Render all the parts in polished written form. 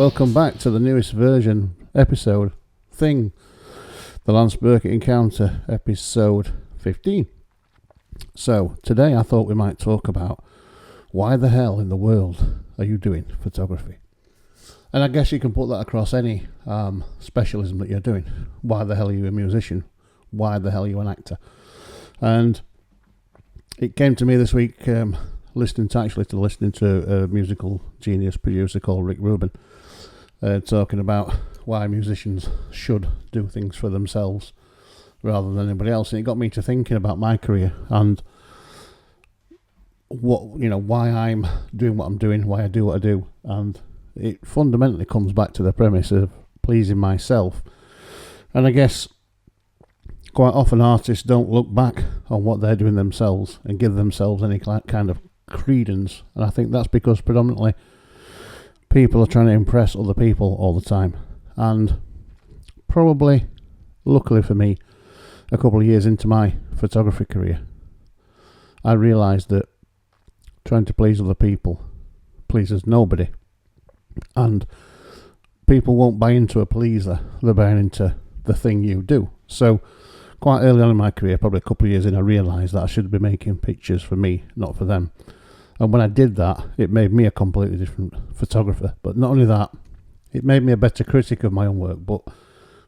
welcome back to the newest version, episode, thing, the Lance Burkitt Encounter, episode 15. So, today I thought we might talk about why the hell in the world are you doing photography? And I guess you can put that across any specialism that you're doing. Why the hell are you a musician? Why the hell are you an actor? And it came to me this week, listening to a musical genius producer called Rick Rubin, talking about why musicians should do things for themselves rather than anybody else. And it got me to thinking about my career and why I'm doing what I'm doing, why I do what I do. And it fundamentally comes back to the premise of pleasing myself. And I guess quite often artists don't look back on what they're doing themselves and give themselves any kind of credence, and I think that's because predominantly people are trying to impress other people all the time. And probably, luckily for me, a couple of years into my photography career, I realised that trying to please other people pleases nobody, and people won't buy into a pleaser, they're buying into the thing you do. So quite early on in my career, probably a couple of years in, I realised that I should be making pictures for me, not for them. And when I did that, it made me a completely different photographer. But not only that, it made me a better critic of my own work. But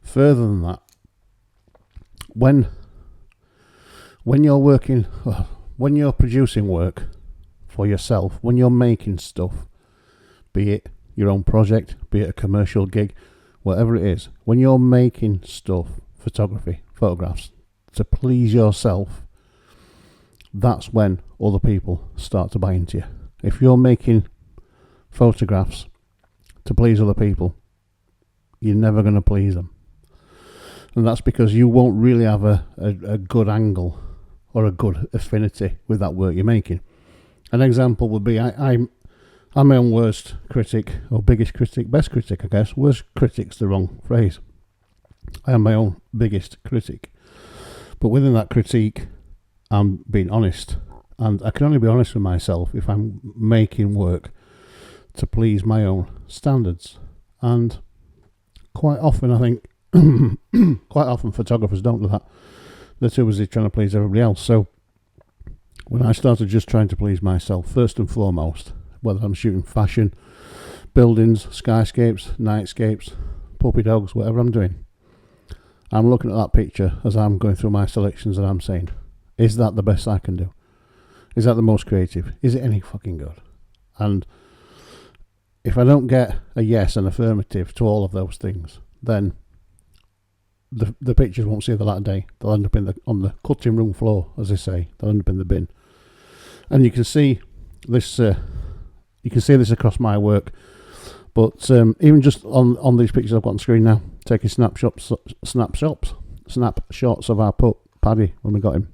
further than that, when you're producing work for yourself, when you're making stuff, be it your own project, be it a commercial gig, whatever it is, when you're making stuff, photographs, to please yourself, that's when other people start to buy into you. If you're making photographs to please other people, you're never going to please them. And that's because you won't really have a good angle or a good affinity with that work you're making. An example would be, I'm my own worst critic, or biggest critic, best critic, I guess. Worst critic's the wrong phrase. I am my own biggest critic. But within that critique, I'm being honest. And I can only be honest with myself if I'm making work to please my own standards. And quite often, I think, quite often photographers don't do that. They're too busy trying to please everybody else. So when I started just trying to please myself, first and foremost, whether I'm shooting fashion, buildings, skyscapes, nightscapes, puppy dogs, whatever I'm doing, I'm looking at that picture as I'm going through my selections and I'm saying, is that the best I can do? Is that the most creative? Is it any fucking good? And if I don't get a yes, an affirmative to all of those things, then the pictures won't see the light of day. They'll end up on the cutting room floor, as they say. They'll end up in the bin. And you can see this. You can see this across my work. But even just on these pictures I've got on screen now, taking snapshots of our pup, Paddy, when we got him.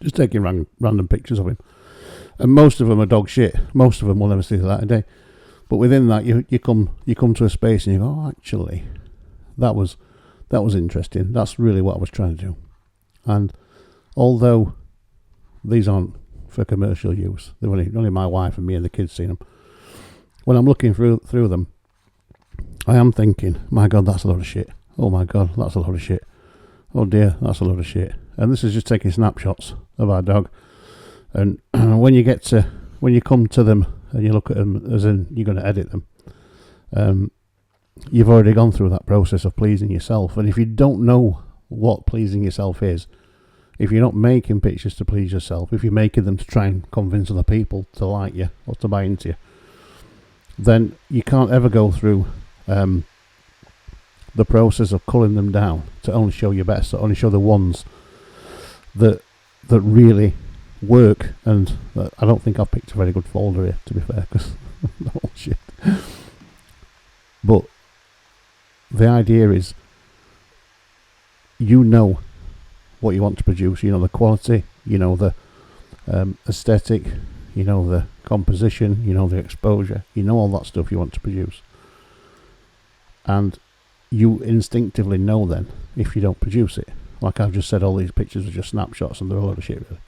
Just taking random pictures of him. And most of them are dog shit. Most of them will never see the light of day. But within that, you come to a space and you go, oh, actually, that was interesting. That's really what I was trying to do. And although these aren't for commercial use, they're only my wife and me and the kids seen them. When I'm looking through them, I am thinking, my God, that's a load of shit. Oh my God, that's a load of shit. Oh dear, that's a load of shit. And this is just taking snapshots of our dog. And when you come to them and you look at them, as in you're going to edit them, you've already gone through that process of pleasing yourself. And if you don't know what pleasing yourself is, if you're not making pictures to please yourself, if you're making them to try and convince other people to like you or to buy into you, then you can't ever go through the process of culling them down to only show your best, to only show the ones that really work. And I don't think I've picked a very good folder here, to be fair, because they're all shit. But the idea is, you know what you want to produce, you know the quality, you know the aesthetic, you know the composition, you know the exposure, you know all that stuff you want to produce. And you instinctively know then if you don't produce it. Like I've just said, all these pictures are just snapshots and they're a lot of shit really.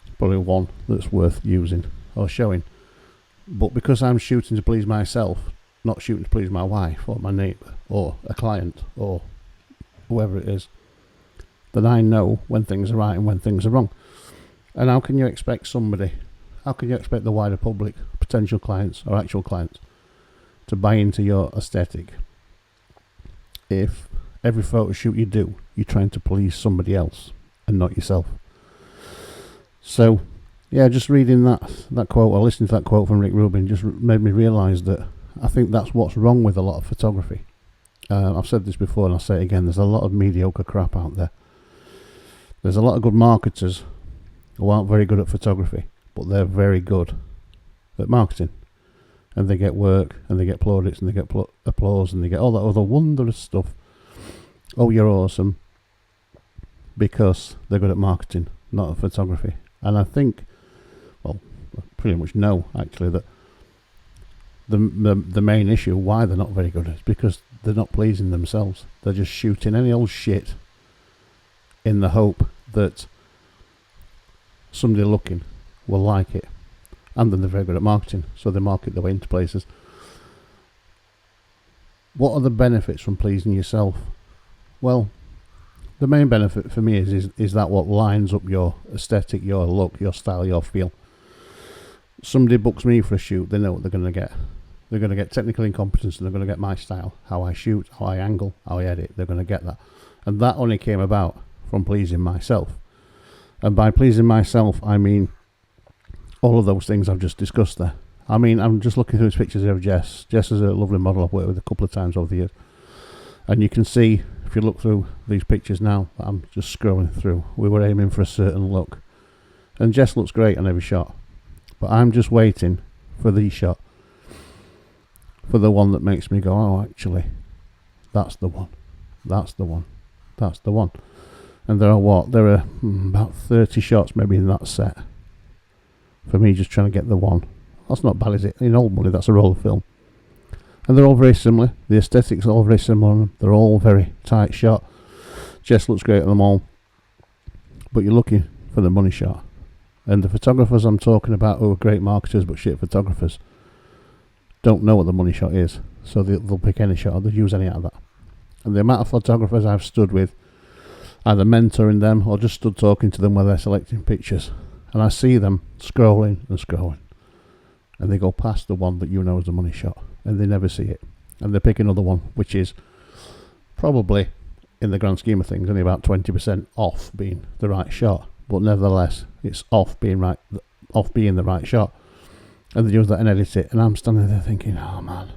It's probably one that's worth using or showing. But because I'm shooting to please myself, not shooting to please my wife or my neighbour or a client or whoever it is, then I know when things are right and when things are wrong. And how can you expect the wider public, potential clients or actual clients, to buy into your aesthetic if every photo shoot you do, you're trying to please somebody else and not yourself? So, yeah, just reading that quote, or listening to that quote from Rick Rubin, just made me realise that I think that's what's wrong with a lot of photography. I've said this before and I'll say it again, there's a lot of mediocre crap out there. There's a lot of good marketers who aren't very good at photography, but they're very good at marketing. And they get work, and they get plaudits, and they get applause, and they get all that other wondrous stuff. Oh, you're awesome. Because they're good at marketing, not at photography. And I think, well, I pretty much know, actually, that the main issue why they're not very good is because they're not pleasing themselves. They're just shooting any old shit in the hope that somebody looking will like it. And then they're very good at marketing, so they market their way into places. What are the benefits from pleasing yourself? Well, the main benefit for me is that what lines up your aesthetic, your look, your style, your feel. Somebody books me for a shoot, they know what they're going to get. They're going to get technical incompetence, and they're going to get my style, how I shoot, how I angle, how I edit. They're going to get that. And that only came about from pleasing myself. And by pleasing myself, I mean all of those things I've just discussed there. I mean, I'm just looking through his pictures here of Jess. Jess is a lovely model I've worked with a couple of times over the years. And you can see, if you look through these pictures now, I'm just scrolling through, we were aiming for a certain look. And Jess looks great on every shot. But I'm just waiting for the shot, for the one that makes me go, oh, actually, that's the one. That's the one. That's the one. And there are about 30 shots maybe in that set. For me, just trying to get the one. That's not bad, is it? In old money, that's a roll of film. And they're all very similar. The aesthetics are all very similar on them. They're all very tight shot. Jess looks great on them all. But you're looking for the money shot. And the photographers I'm talking about, who are great marketers but shit photographers, don't know what the money shot is. So they'll pick any shot, or they'll use any out of that. And the amount of photographers I've stood with, either mentoring them or just stood talking to them while they're selecting pictures, and I see them scrolling and scrolling, and they go past the one that you know is the money shot, and they never see it, and they pick another one which is probably, in the grand scheme of things, only about 20% off being the right shot, but nevertheless it's off being the right shot, and they use that and edit it. And I'm standing there thinking, oh man,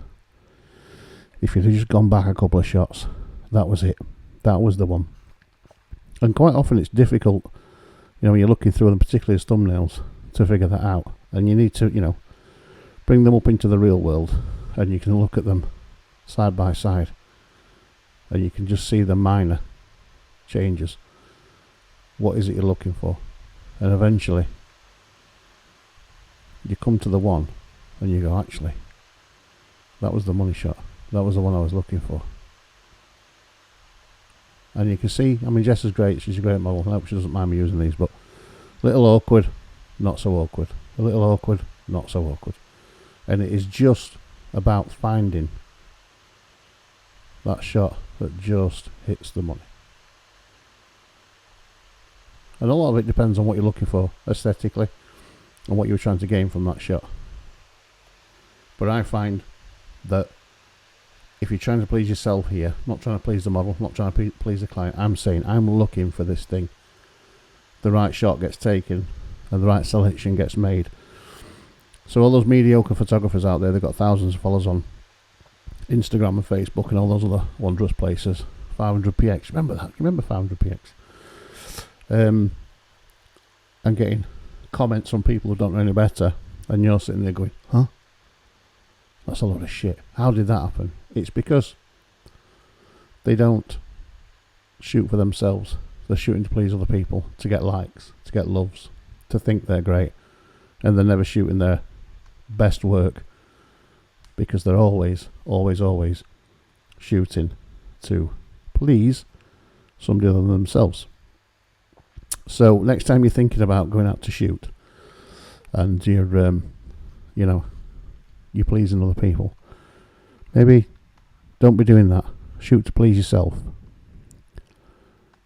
if you'd have just gone back a couple of shots, that was it, that was the one. And quite often it's difficult, when you're looking through them, particularly as thumbnails, to figure that out. And you need to, bring them up into the real world, and you can look at them side by side, and you can just see the minor changes. What is it you're looking for? And eventually you come to the one and you go, actually, that was the money shot. That was the one I was looking for. And you can see, Jess is great, she's a great model. I hope she doesn't mind me using these, but a little awkward, not so awkward. A little awkward, not so awkward. And it is just about finding that shot that just hits the money. And a lot of it depends on what you're looking for aesthetically and what you're trying to gain from that shot. But I find that if you're trying to please yourself here, not trying to please the model, not trying to please the client, I'm saying I'm looking for this thing. The right shot gets taken and the right selection gets made. So all those mediocre photographers out there, they've got thousands of followers on Instagram and Facebook and all those other wondrous places. 500px, remember that? Remember 500px? And getting comments from people who don't know any better, and you're sitting there going, huh? That's a lot of shit. How did that happen? It's because they don't shoot for themselves. They're shooting to please other people, to get likes, to get loves, to think they're great, and they're never shooting their best work because they're always shooting to please somebody other than themselves. So next time you're thinking about going out to shoot and you're pleasing other people, Maybe don't be doing that. Shoot to please yourself.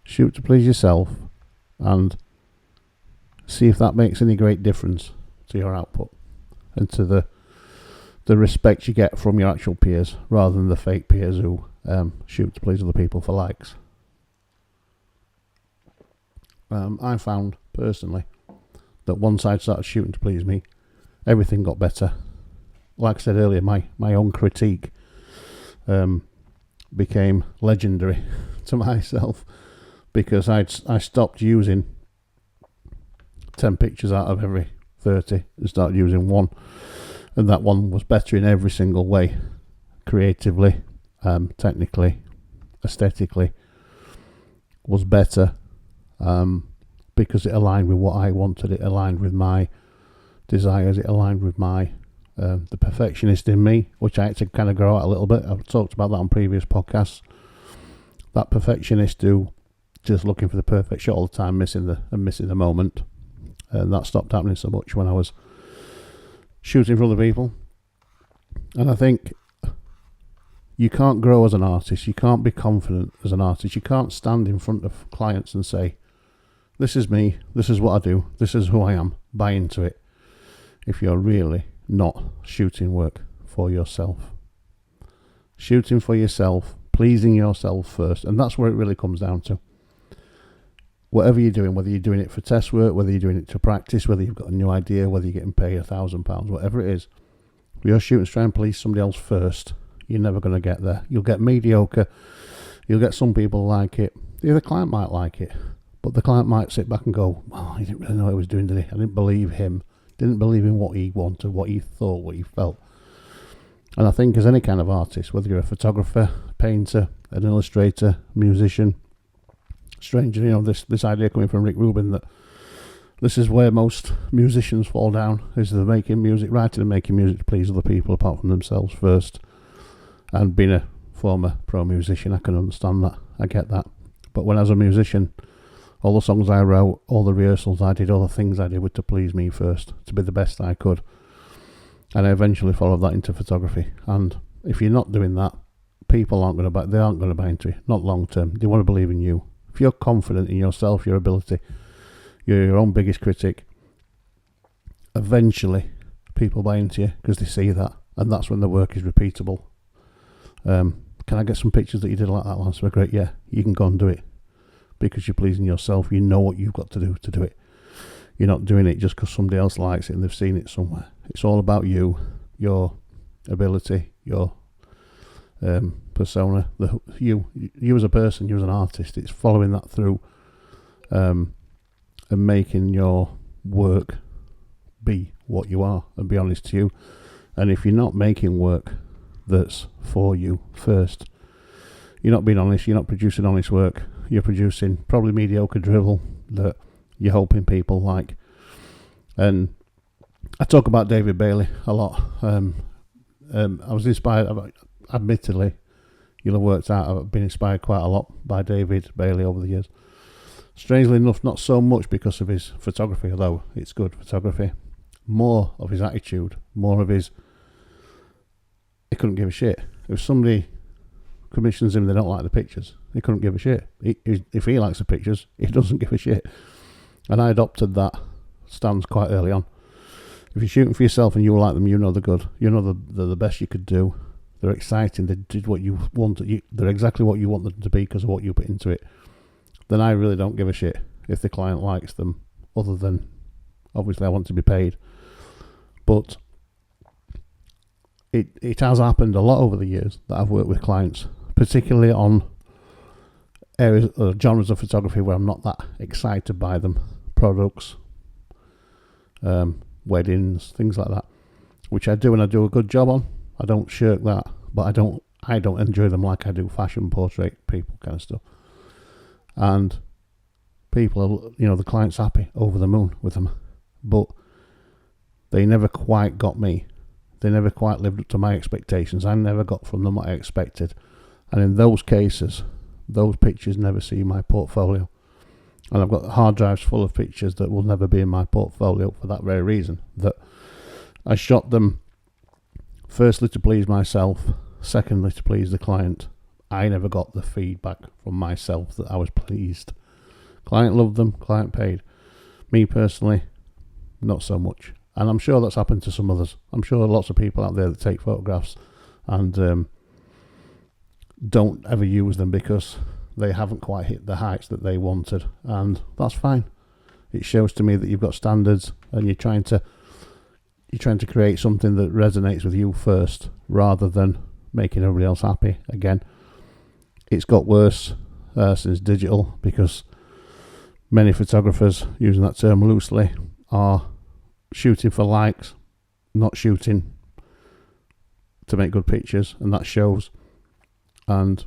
Shoot to please yourself and see if that makes any great difference to your output and to the respect you get from your actual peers, rather than the fake peers who shoot to please other people for likes. I found personally that once I started shooting to please me, everything got better. Like I said earlier, my own critique became legendary to myself, because I stopped using 10 pictures out of every 30 and started using one, and that one was better in every single way, creatively, technically, aesthetically, was better, because it aligned with what I wanted, it aligned with my desires, it aligned with my the perfectionist in me, which I had to kind of grow out a little bit. I've talked about that on previous podcasts. That perfectionist who just looking for the perfect shot all the time, missing the moment, and that stopped happening so much when I was shooting for other people. And I think you can't grow as an artist, you can't be confident as an artist, you can't stand in front of clients and say, this is me, this is what I do, this is who I am, buy into it, if you're really not shooting work for yourself. Shooting for yourself, pleasing yourself first, and that's where it really comes down to. Whatever you're doing, whether you're doing it for test work, whether you're doing it to practice, whether you've got a new idea, whether you're getting paid £1,000, whatever it is, if you're shooting to try and please somebody else first, you're never going to get there. You'll get mediocre, you'll get some people like it, the other client might like it, but the client might sit back and go, well, he didn't really know what he was doing, did he? I didn't believe him, didn't believe in what he wanted, what he thought, what he felt. And I think as any kind of artist, whether you're a photographer, a painter, an illustrator, musician, stranger, this idea coming from Rick Rubin that this is where most musicians fall down, is they're making music, writing and making music to please other people apart from themselves first. And being a former pro musician, I can understand that, I get that. But when I was a musician, all the songs I wrote, all the rehearsals I did, all the things I did were to please me first, to be the best I could. And I eventually followed that into photography. And if you're not doing that, people aren't going to buy into it, not long term. They want to believe in you. If you're confident in yourself, your ability, you're your own biggest critic, eventually people buy into you because they see that, and that's when the work is repeatable. Can I get some pictures that you did like that last week? Great, yeah, you can go and do it because you're pleasing yourself. You know what you've got to do it. You're not doing it just because somebody else likes it and they've seen it somewhere. It's all about you, your ability, your persona, you as a person, you as an artist. It's following that through and making your work be what you are and be honest to you. And if you're not making work that's for you first, you're not being honest, you're not producing honest work, you're producing probably mediocre drivel that you're hoping people like. And I talk about David Bailey a lot. I was inspired, admittedly, you'll have worked out, I've been inspired quite a lot by David Bailey over the years. Strangely enough, not so much because of his photography, although it's good photography. More of his attitude, more of his, he couldn't give a shit. If somebody commissions him, they don't like the pictures, he couldn't give a shit. If he likes the pictures, he doesn't give a shit. And I adopted that stance quite early on. If you're shooting for yourself and you like them, you know they're good. You know they're the best you could do. They're exciting. They did what you wanted. They're exactly what you want them to be because of what you put into it. Then I really don't give a shit if the client likes them, other than obviously I want to be paid. But it has happened a lot over the years that I've worked with clients, particularly on areas or genres of photography where I'm not that excited by them. Products, weddings, things like that, which I do and I do a good job on. I don't shirk that, but I don't enjoy them like I do fashion, portrait, people kind of stuff. And people are, the client's happy, over the moon with them, but they never quite got me. They never quite lived up to my expectations. I never got from them what I expected. And in those cases, those pictures never see my portfolio. And I've got hard drives full of pictures that will never be in my portfolio for that very reason. That I shot them firstly to please myself, secondly, to please the client. I never got the feedback from myself that I was pleased. Client loved them, client paid. Me personally, not so much. And I'm sure that's happened to some others. I'm sure lots of people out there that take photographs and don't ever use them because they haven't quite hit the heights that they wanted, and that's fine. It shows to me that you've got standards and you're trying to create something that resonates with you first, rather than making everybody else happy. Again, it's got worse since digital, because many photographers, using that term loosely, are shooting for likes, not shooting to make good pictures, and that shows. And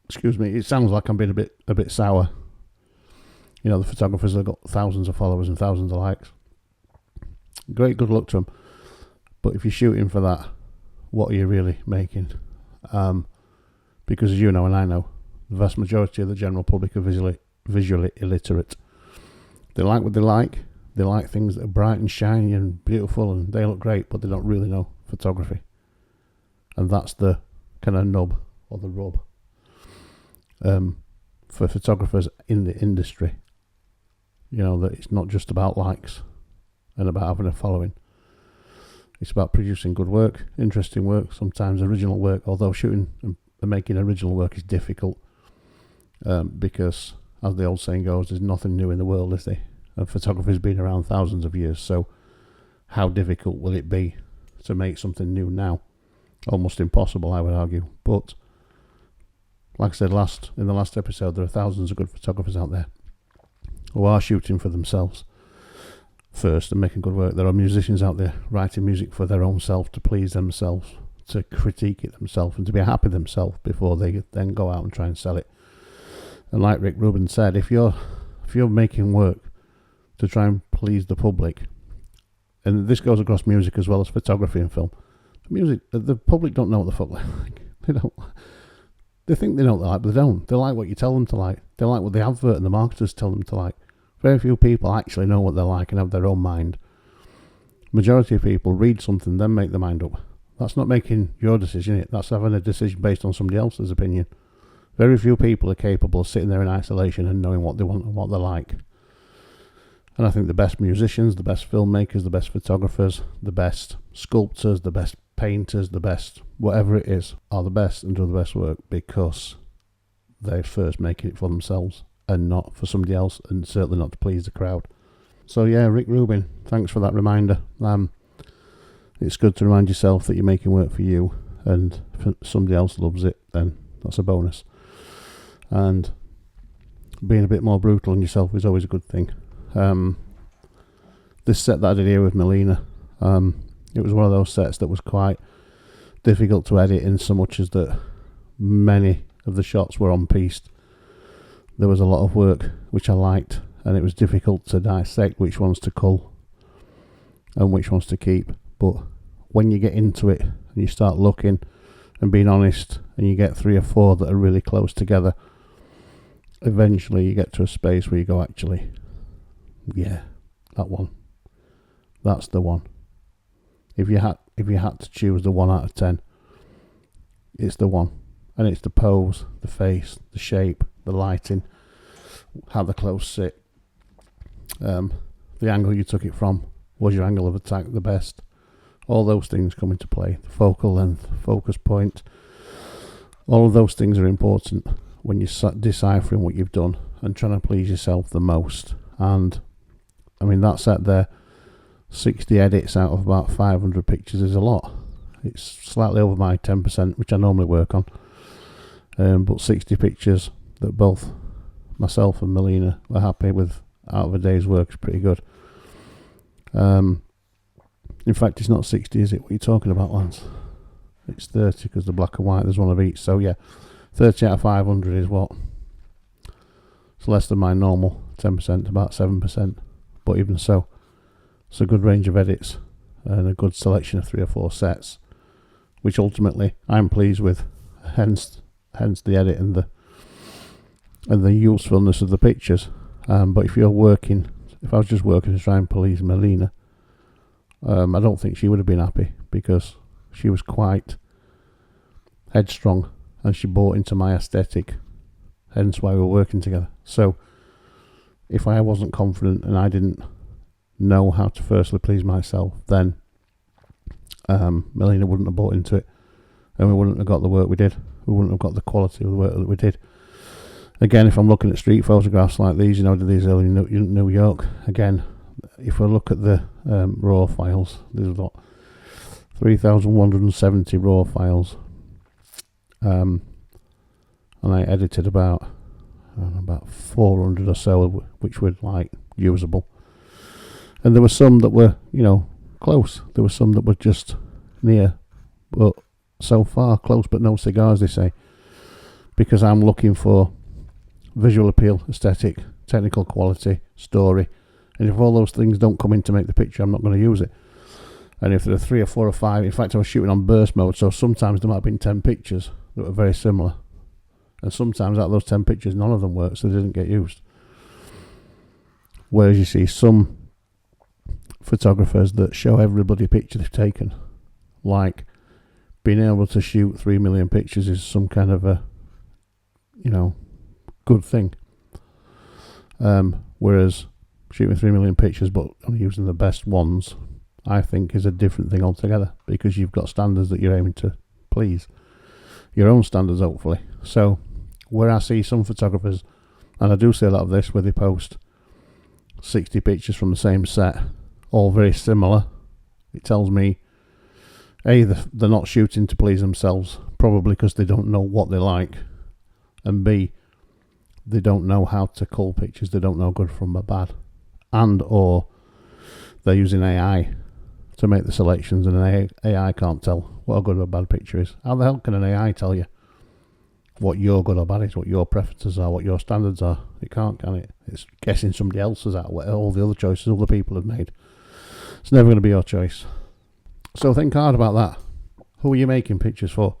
excuse me, it sounds like I'm being a bit sour. You know, the photographers have got thousands of followers and thousands of likes. Great, good luck to them. But if you're shooting for that, what are you really making? Because as you know and I know, the vast majority of the general public are visually illiterate. They like what they like. They like things that are bright and shiny and beautiful, and they look great, but they don't really know photography. And that's the kind of nub or the rub for photographers in the industry. You know, that it's not just about likes and about having a following. It's about producing good work, interesting work, sometimes original work, although shooting and making original work is difficult, because, as the old saying goes, there's nothing new in the world, is there? And photography's been around thousands of years, so how difficult will it be to make something new now? Almost impossible, I would argue. But like I said in the last episode, there are thousands of good photographers out there who are shooting for themselves first and making good work. There are musicians out there writing music for their own self, to please themselves, to critique it themselves, and to be happy themselves before they then go out and try and sell it. And like Rick Rubin said, if you're making work to try and please the public, and this goes across music as well as photography and film, the public don't know what the fuck they like. They don't. They think they know what they like, but they don't. They like what you tell them to like. They like what the advert and the marketers tell them to like. Very few people actually know what they like and have their own mind. Majority of people read something, then make their mind up. That's not making your decision, that's having a decision based on somebody else's opinion. Very few people are capable of sitting there in isolation and knowing what they want and what they like. And I think the best musicians, the best filmmakers, the best photographers, the best sculptors, the best painters, the best whatever it is, are the best and do the best work because they're first making it for themselves and not for somebody else, and certainly not to please the crowd. So yeah, Rick Rubin, thanks for that reminder. It's good to remind yourself that you're making work for you, and if somebody else loves it, then that's a bonus. And being a bit more brutal on yourself is always a good thing. This set that I did here with Melina, it was one of those sets that was quite difficult to edit, in so much as that many of the shots were on-pieced. There was a lot of work which I liked, and it was difficult to dissect which ones to cull and which ones to keep. But when you get into it and you start looking and being honest, and you get 3 or 4 that are really close together, eventually you get to a space where you go, actually, yeah, that one, that's the one. If you had to choose the 1 out of 10, it's the one. And it's the pose, the face, the shape, the lighting, how the clothes sit, the angle you took it from. Was your angle of attack the best? All those things come into play. The focal length, focus point, all of those things are important when you're deciphering what you've done and trying to please yourself the most. And I mean, that set there, 60 edits out of about 500 pictures is a lot. It's slightly over my 10%, which I normally work on. But 60 pictures that both myself and Melina were happy with out of a day's work is pretty good. In fact, it's not 60, is it? What are you talking about, Lance? It's 30 because the black and white, there's one of each. So yeah, 30 out of 500 is what? It's less than my normal 10%, about 7%. But even so, it's a good range of edits and a good selection of 3 or 4 sets, which ultimately I'm pleased with. Hence the edit and the usefulness of the pictures. But if I was just working to try and please Melina, I don't think she would have been happy, because she was quite headstrong, and she bought into my aesthetic, hence why we're working together. So if I wasn't confident and I didn't know how to firstly please myself, then Melina wouldn't have bought into it, and we wouldn't have got the work we did. We wouldn't have got the quality of the work that we did. Again, if I'm looking at street photographs like these, I did these early in New York. Again, if we look at the raw files, there's about 3,170 raw files, and I edited about 400 or so, which were like usable. And there were some that were, close. There were some that were just near, but so far close, but no cigars, they say, because I'm looking for visual appeal, aesthetic, technical quality, story, and if all those things don't come in to make the picture, I'm not going to use it. And if there are 3 or 4 or 5, in fact I was shooting on burst mode, so sometimes there might have been 10 pictures that were very similar, and sometimes out of those 10 pictures none of them worked, so they didn't get used. Whereas you see some photographers that show every bloody picture they've taken, like being able to shoot 3 million pictures is some kind of a good thing, whereas shooting 3 million pictures but only using the best ones, I think, is a different thing altogether, because you've got standards that you're aiming to please, your own standards hopefully. So where I see some photographers, and I do see a lot of this, where they post 60 pictures from the same set, all very similar, it tells me A, they're not shooting to please themselves, probably because they don't know what they like, and B, they don't know how to cull pictures, they don't know good from a bad, and or they're using AI to make the selections, and an AI can't tell what a good or bad picture is. How the hell can an AI tell you what your good or bad is, what your preferences are, what your standards are? It can't, can it? It's guessing somebody else's out, what all the other choices other people have made. It's never going to be your choice. So think hard about that. Who are you making pictures for?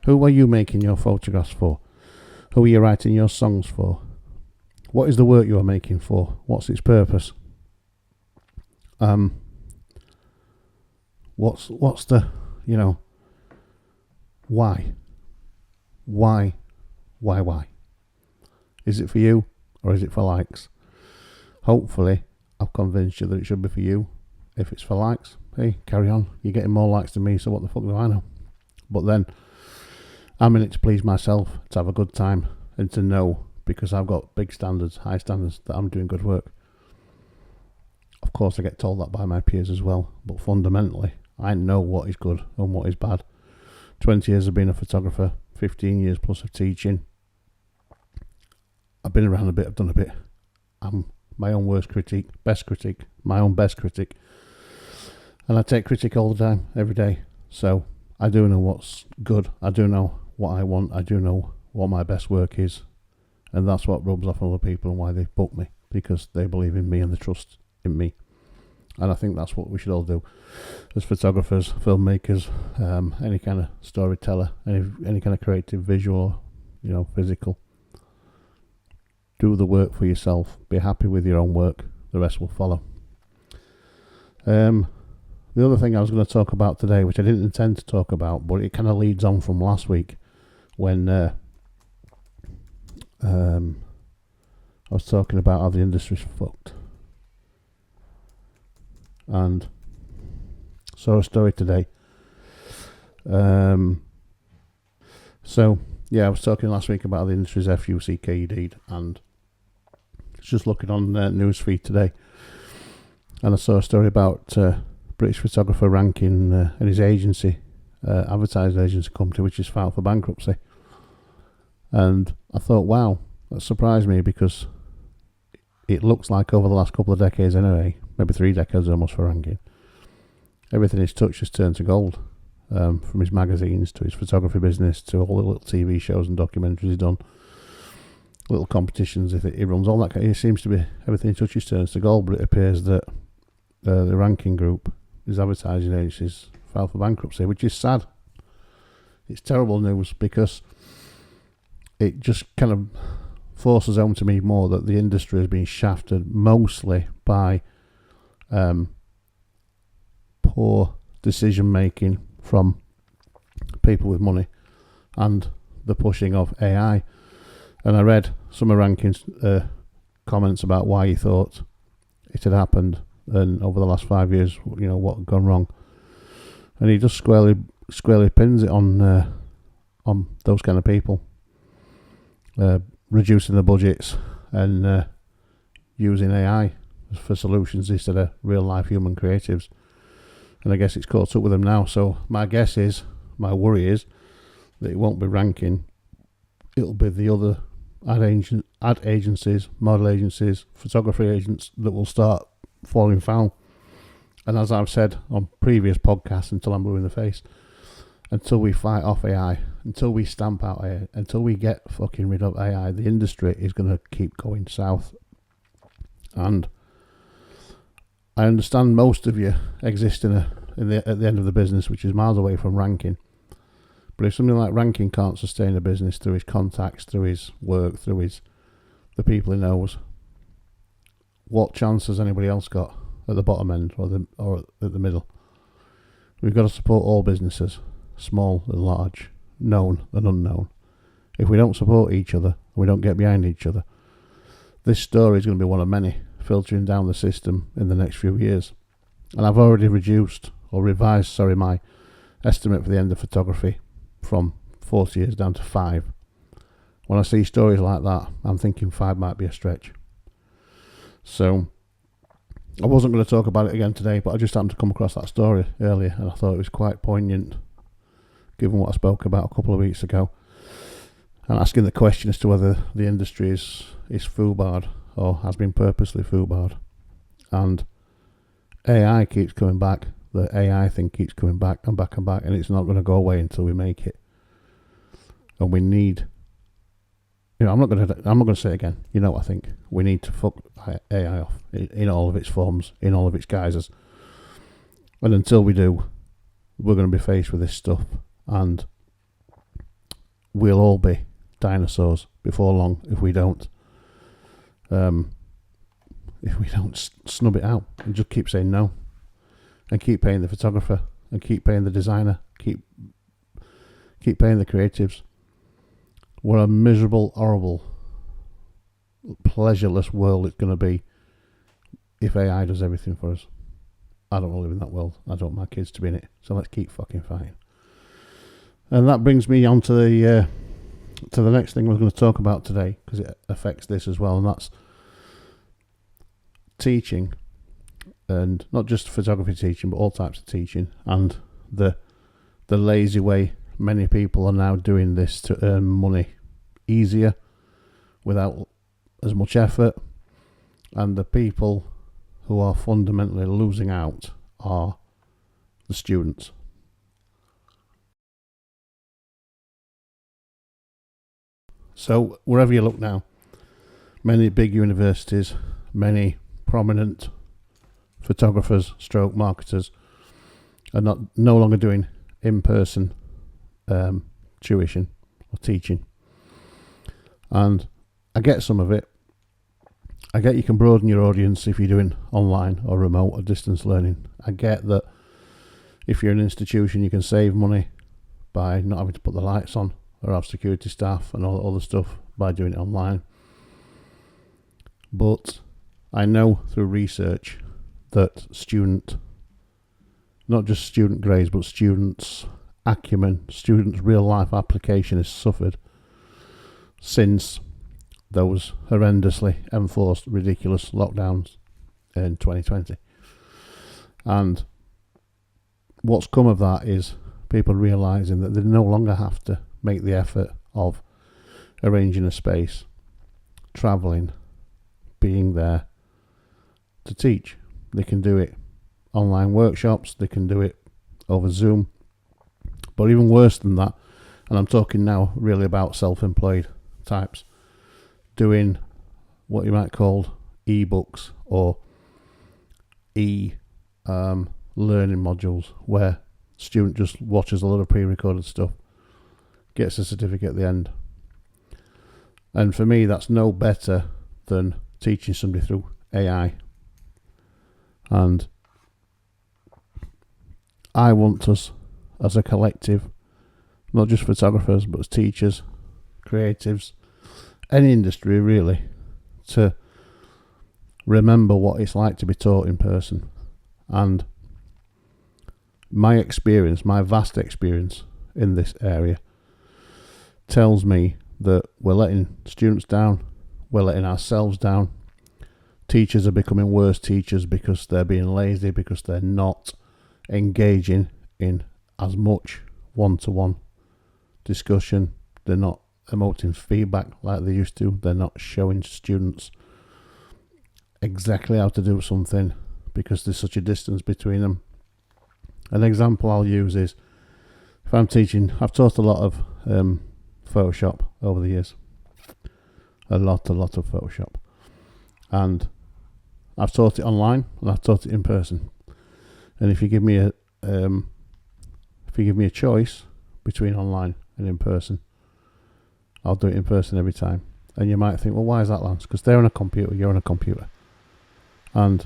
Who are you making your photographs for? Who are you writing your songs for? What is the work you are making for? What's its purpose? What's the, why? Why? Is it for you, or is it for likes? Hopefully I've convinced you that it should be for you. If it's for likes, hey, carry on. You're getting more likes than me, so what the fuck do I know? But then I'm in it to please myself, to have a good time, and to know, because I've got big standards, high standards, that I'm doing good work. Of course I get told that by my peers as well, but fundamentally I know what is good and what is bad. 20 years of being a photographer, 15 years plus of teaching. I've been around a bit, I've done a bit. I'm my own worst critic, best critic, my own best critic. And I take critic all the time, every day. So I do know what's good, I do know what I want, I do know what my best work is. And that's what rubs off on other people and why they book me, because they believe in me and they trust in me. And I think that's what we should all do as photographers, filmmakers, any kind of storyteller, any kind of creative, visual, physical. Do the work for yourself. Be happy with your own work. The rest will follow. The other thing I was going to talk about today, which I didn't intend to talk about, but it kind of leads on from last week, when I was talking about how the industry's fucked. And saw a story today. I was talking last week about how the industry's FUCK'd, and just looking on newsfeed today, and I saw a story about British photographer ranking and his agency, advertising agency company, which is filed for bankruptcy. And I thought, wow, that surprised me, because it looks like over the last couple of decades anyway, maybe 3 decades almost for ranking, everything he's touched has turned to gold. From his magazines to his photography business to all the little TV shows and documentaries he's done, little competitions, if he runs all that. It seems to be everything he touches turns to gold. But it appears that the ranking group, his advertising agencies, filed for bankruptcy, which is sad. It's terrible news, because it just kind of forces home to me more that the industry has been shafted mostly by poor decision making from people with money and the pushing of AI. And I read some of Rankin's comments about why he thought it had happened, and over the last 5 years, what had gone wrong. And he just squarely pins it on those kind of people, reducing the budgets and using AI for solutions instead of real life human creatives. And I guess it's caught up with them now. So my worry is that it won't be Rankin, it'll be the other ad agencies, model agencies, photography agents that will start falling foul. And as I've said on previous podcasts, until I'm blue in the face, until we fight off AI, until we stamp out AI, until we get fucking rid of AI, the industry is going to keep going south. And I understand most of you exist at the end of the business, which is miles away from Rankin. But if something like Rankin can't sustain a business through his contacts, through his work, through the people he knows, what chance has anybody else got at the bottom end or at the middle? We've got to support all businesses, small and large, known and unknown. If we don't support each other, we don't get behind each other, this story is going to be one of many filtering down the system in the next few years. And I've already revised my estimate for the end of photography from 40 years down to 5. When I see stories like that, I'm thinking 5 might be a stretch. So I wasn't going to talk about it again today, but I just happened to come across that story earlier, and I thought it was quite poignant given what I spoke about a couple of weeks ago, and asking the question as to whether the industry is foobarred or has been purposely foobarred. And AI keeps coming back. The AI thing keeps coming back and back and back, and it's not going to go away until we make it. And we need, I'm not going to say it again. You know what I think? We need to fuck AI off in all of its forms, in all of its guises. And until we do, we're going to be faced with this stuff, and we'll all be dinosaurs before long if we don't. Snub it out and just keep saying no, and keep paying the photographer, and keep paying the designer, keep paying the creatives. What a miserable, horrible, pleasureless world it's going to be if AI does everything for us. I don't want to live in that world. I don't want my kids to be in it. So let's keep fucking fighting. And that brings me on to the next thing we're going to talk about today, because it affects this as well, and that's teaching, and not just photography teaching, but all types of teaching, and the lazy way many people are now doing this to earn money easier without as much effort. And the people who are fundamentally losing out are the students. So wherever you look now, many big universities, many prominent photographers stroke marketers are no longer doing in-person tuition or teaching. And I get some of it. I get you can broaden your audience if you're doing online or remote or distance learning. I get that if you're an institution, you can save money by not having to put the lights on or have security staff and all the other stuff by doing it online. But I know through research that not just student grades, but students' acumen, students' real life application has suffered since those horrendously enforced, ridiculous lockdowns in 2020. And what's come of that is people realising that they no longer have to make the effort of arranging a space, travelling, being there to teach. They can do it online workshops, they can do it over Zoom. But even worse than that, and I'm talking now really about self-employed types, doing what you might call e-books or learning modules, where student just watches a lot of pre-recorded stuff, gets a certificate at the end. And for me, that's no better than teaching somebody through AI. And I want us as a collective not just photographers, but as teachers, creatives, any industry really, to remember what it's like to be taught in person. And my experience, my vast experience in this area, tells me that we're letting students down, we're letting ourselves down. Teachers are becoming worse teachers because they're being lazy, because they're not engaging in as much one-to-one discussion. They're not emoting feedback like they used to. They're not showing students exactly how to do something because there's such a distance between them. An example I'll use is, if I'm teaching, I've taught a lot of Photoshop over the years. A lot of Photoshop. And I've taught it online and I've taught it in person. And if you give me a choice between online and in person, I'll do it in person every time. And you might think, well, why is that, Lance? Because they're on a computer, you're on a computer. And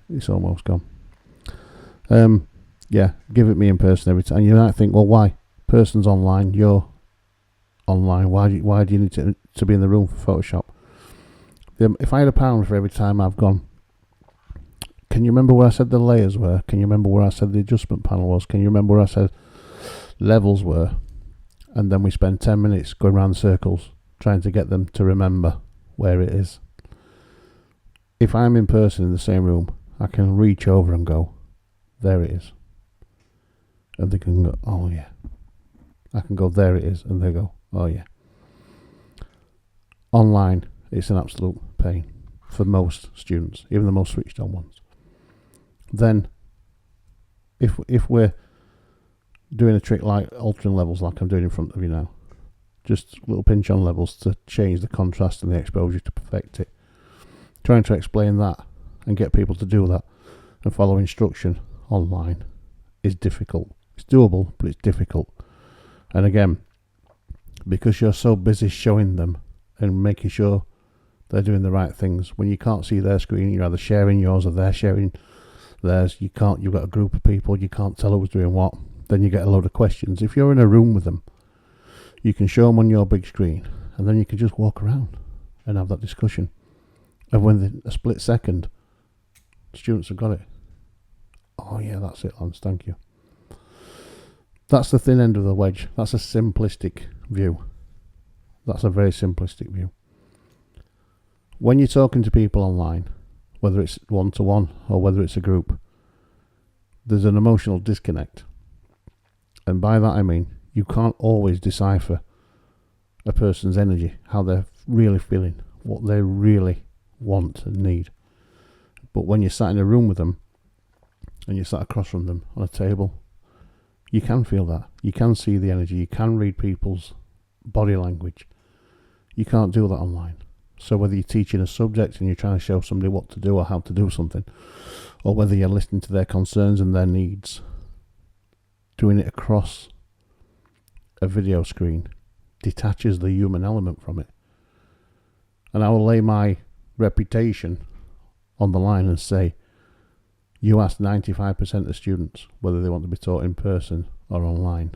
it's almost gone. Yeah, give it me in person every time. And you might think, well, why? Person's online, you're online. Why do you need to be in the room for Photoshop? If I had £1 for every time I've gone, can you remember where I said the layers were? Can you remember where I said the adjustment panel was? Can you remember where I said levels were? And then we spend 10 minutes going around circles trying to get them to remember where it is. If I'm in person in the same room, I can reach over and go, there it is. And they can go, oh yeah. I can go, there it is. And they go, oh yeah. Online, it's an absolute pain for most students, even the most switched on ones. Then, if we're doing a trick like altering levels like I'm doing in front of you now, just little pinch on levels to change the contrast and the exposure to perfect it, trying to explain that and get people to do that and follow instruction online is difficult. It's doable, but it's difficult. And again, because you're so busy showing them and making sure they're doing the right things, when you can't see their screen, you're either sharing yours or they're sharing theirs. You've got a group of people, you can't tell who's doing what. Then you get a load of questions. If you're in a room with them, you can show them on your big screen, and then you can just walk around and have that discussion. And when a split second, students have got it. Oh yeah, that's it, Lance, thank you. That's the thin end of the wedge. That's a simplistic view. That's a very simplistic view. When you're talking to people online, whether it's one-to-one or whether it's a group, there's an emotional disconnect. And by that I mean, you can't always decipher a person's energy, how they're really feeling, what they really want and need. But when you're sat in a room with them, and you're sat across from them on a table, you can feel that. You can see the energy. You can read people's body language. You can't do that online. So whether you're teaching a subject and you're trying to show somebody what to do or how to do something, or whether you're listening to their concerns and their needs, doing it across a video screen detaches the human element from it. And I will lay my reputation on the line and say, you ask 95% of students whether they want to be taught in person or online.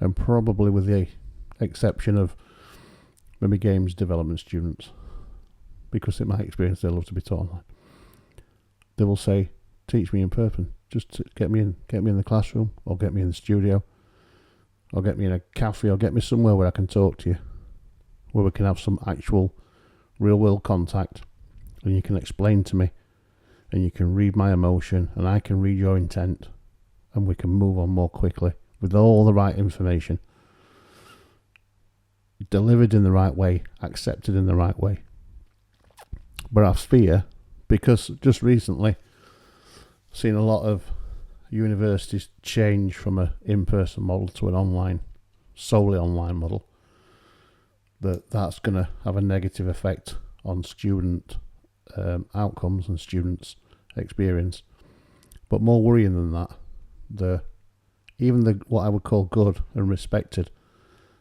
And probably with the exception of maybe games development students, because in my experience they love to be taught online, they will say, teach me in person. Just to get me in the classroom, or get me in the studio, or get me in a cafe, or get me somewhere where I can talk to you, where we can have some actual real world contact, and you can explain to me, and you can read my emotion, and I can read your intent, and we can move on more quickly with all the right information, delivered in the right way, accepted in the right way. But I fear, because just recently seen a lot of universities change from an in-person model to an online, solely online model, that's going to have a negative effect on student outcomes and students' experience. But more worrying than that, even what I would call good and respected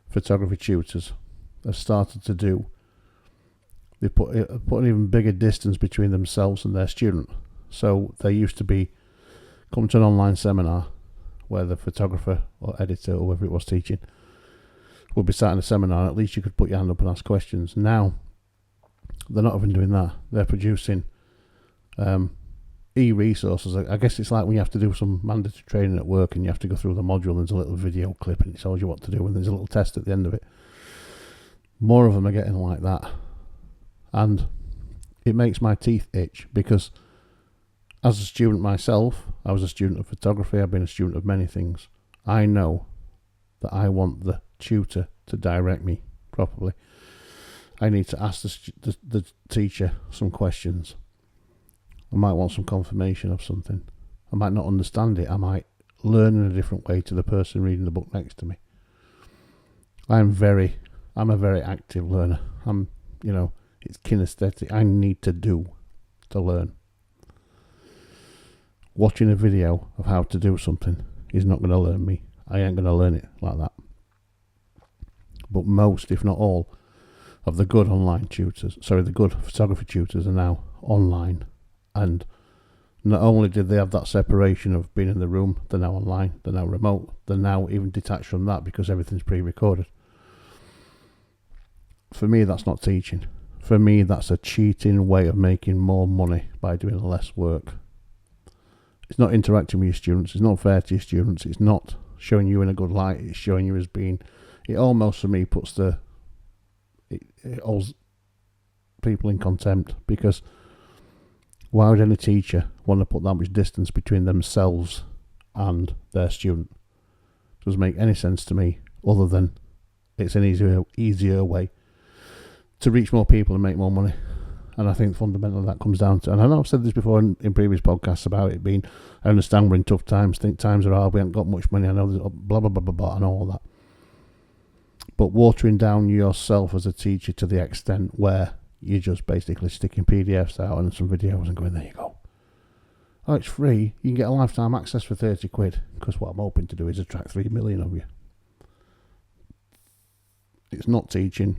photography tutors have started to do, they put an even bigger distance between themselves and their student. So there used to be come to an online seminar where the photographer or editor or whoever it was teaching would be sat in a seminar, at least you could put your hand up and ask questions. Now, they're not even doing that. They're producing e-resources. I guess it's like when you have to do some mandatory training at work and you have to go through the module and there's a little video clip and it tells you what to do and there's a little test at the end of it. More of them are getting like that. And it makes my teeth itch because as a student myself, I was a student of photography, I've been a student of many things. I know that I want the tutor to direct me properly. I need to ask the teacher some questions. I might want some confirmation of something. I might not understand it. I might learn in a different way to the person reading the book next to me. I'm a very active learner. It's kinesthetic. I need to do to learn. Watching a video of how to do something is not going to learn me. I ain't going to learn it like that. But most, if not all, of the good the good photography tutors are now online. And not only did they have that separation of being in the room, they're now online, they're now remote, they're now even detached from that because everything's pre-recorded. For me, that's not teaching. For me, that's a cheating way of making more money by doing less work. It's not interacting with your students, it's not fair to your students, it's not showing you in a good light, it's showing you as being... It almost, for me, puts it holds people in contempt, because why would any teacher want to put that much distance between themselves and their student? It doesn't make any sense to me, other than it's an easier way to reach more people and make more money. And I think fundamentally that comes down to, and I know I've said this before in previous podcasts about it being, I understand we're in tough times, think times are hard, we haven't got much money, I know there's blah blah blah blah blah and all that. But watering down yourself as a teacher to the extent where you're just basically sticking PDFs out and some videos and going, there you go. Oh, it's free. You can get a lifetime access for 30 quid. Because what I'm hoping to do is attract 3 million of you. It's not teaching.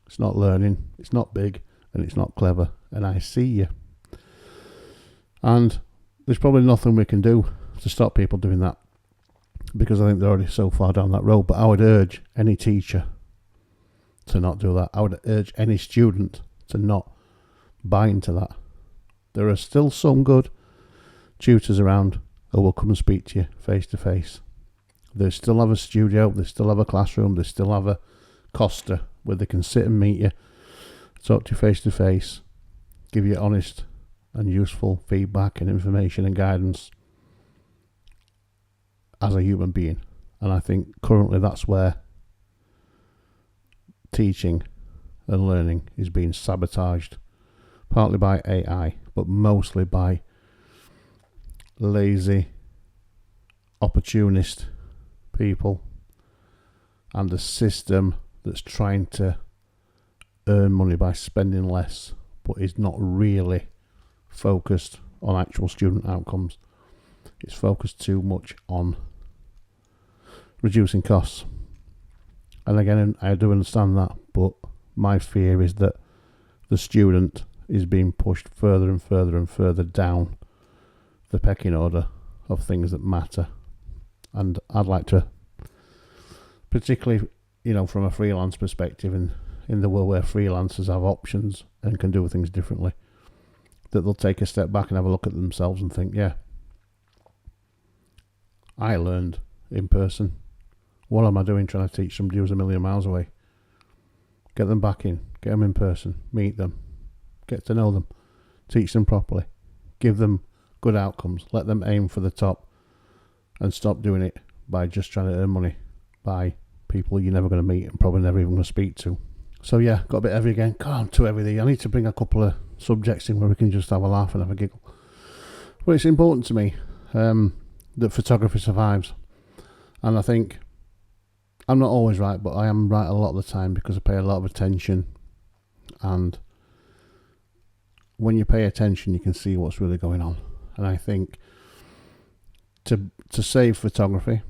It's not learning. It's not big. And it's not clever. And I see you. And there's probably nothing we can do to stop people doing that, because I think they're already so far down that road. But I would urge any teacher to not do that. I would urge any student to not buy into that. There are still some good tutors around who will come and speak to you face to face. They still have a studio, they still have a classroom, they still have a Costa where they can sit and meet you, talk to you face to face, give you honest and useful feedback and information and guidance as a human being. And I think currently that's where teaching and learning is being sabotaged, partly by AI, but mostly by lazy, opportunist people and a system that's trying to earn money by spending less, but is not really focused on actual student outcomes. It's focused too much on reducing costs. And again, I do understand that, but my fear is that the student is being pushed further and further and further down the pecking order of things that matter. And I'd like to, particularly, from a freelance perspective, in the world where freelancers have options and can do things differently, that they'll take a step back and have a look at themselves and think, yeah, I learned in person. What am I doing trying to teach somebody who's a million miles away? Get them back in, get them in person, meet them, get to know them, teach them properly, give them good outcomes, let them aim for the top, and stop doing it by just trying to earn money by people you're never going to meet and probably never even going to speak to. So yeah, got a bit heavy again. God, I'm too heavy. I need to bring a couple of subjects in where we can just have a laugh and have a giggle. But it's important to me that photography survives. And I think I'm not always right, but I am right a lot of the time because I pay a lot of attention. And when you pay attention, you can see what's really going on. And I think to save photography,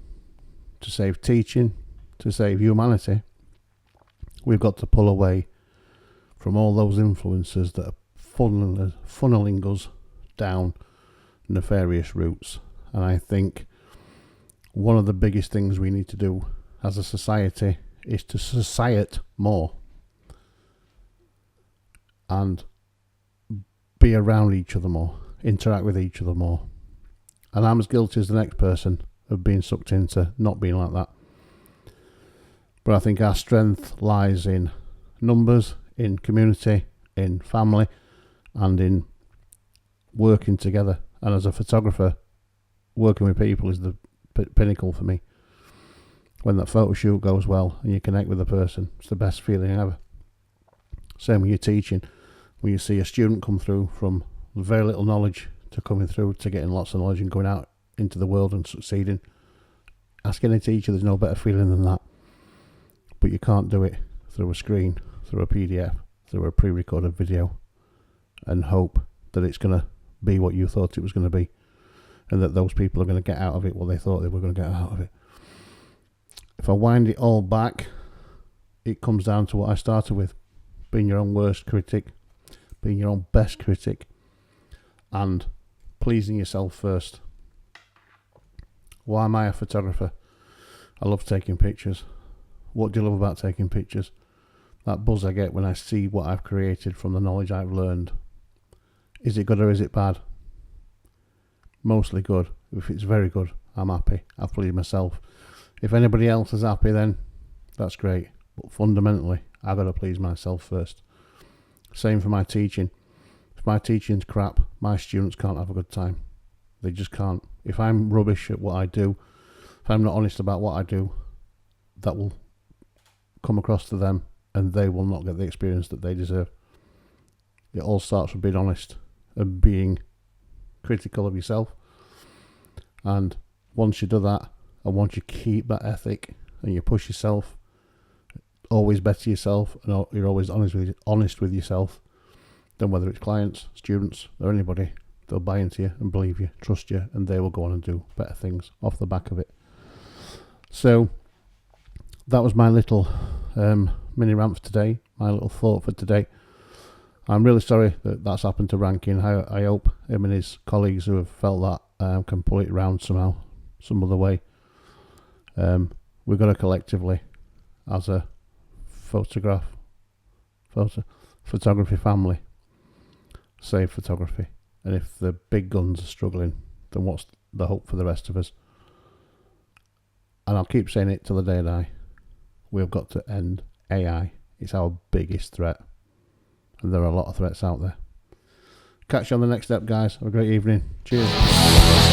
to save teaching, to save humanity, we've got to pull away from all those influences that are funneling us down nefarious routes. And I think one of the biggest things we need to do as a society is to societe more and be around each other more, interact with each other more. And I'm as guilty as the next person of being sucked into not being like that. But I think our strength lies in numbers, in community, in family, and in working together. And as a photographer, working with people is the pinnacle for me. When that photo shoot goes well and you connect with the person, it's the best feeling ever. Same with your teaching. When you see a student come through from very little knowledge to coming through to getting lots of knowledge and going out into the world and succeeding, ask any teacher, there's no better feeling than that. But you can't do it through a screen, through a PDF, through a pre-recorded video, and hope that it's going to be what you thought it was going to be, and that those people are going to get out of it what they thought they were going to get out of it. If I wind it all back, it comes down to what I started with: being your own worst critic, being your own best critic, and pleasing yourself first. Why am I a photographer? I love taking pictures. What do you love about taking pictures? That buzz I get when I see what I've created from the knowledge I've learned. Is it good or is it bad? Mostly good. If it's very good, I'm happy. I've pleased myself. If anybody else is happy, then that's great. But fundamentally, I've got to please myself first. Same for my teaching. If my teaching's crap, my students can't have a good time. They just can't. If I'm rubbish at what I do, if I'm not honest about what I do, that will come across to them and they will not get the experience that they deserve. It all starts with being honest and being critical of yourself. And once you do that, and once you keep that ethic and you push yourself, always better yourself, and you're always honest with yourself, then whether it's clients, students, or anybody, they'll buy into you and believe you, trust you, and they will go on and do better things off the back of it. So that was my little mini rant for today, my little thought for today. I'm really sorry that that's happened to Rankin. I hope him and his colleagues who have felt that can pull it around somehow, some other way. We've got to collectively, as a photography family, save photography. And if the big guns are struggling, then what's the hope for the rest of us? And I'll keep saying it till the day I die. We've got to end AI. It's our biggest threat. And there are a lot of threats out there. Catch you on the next step, guys. Have a great evening. Cheers.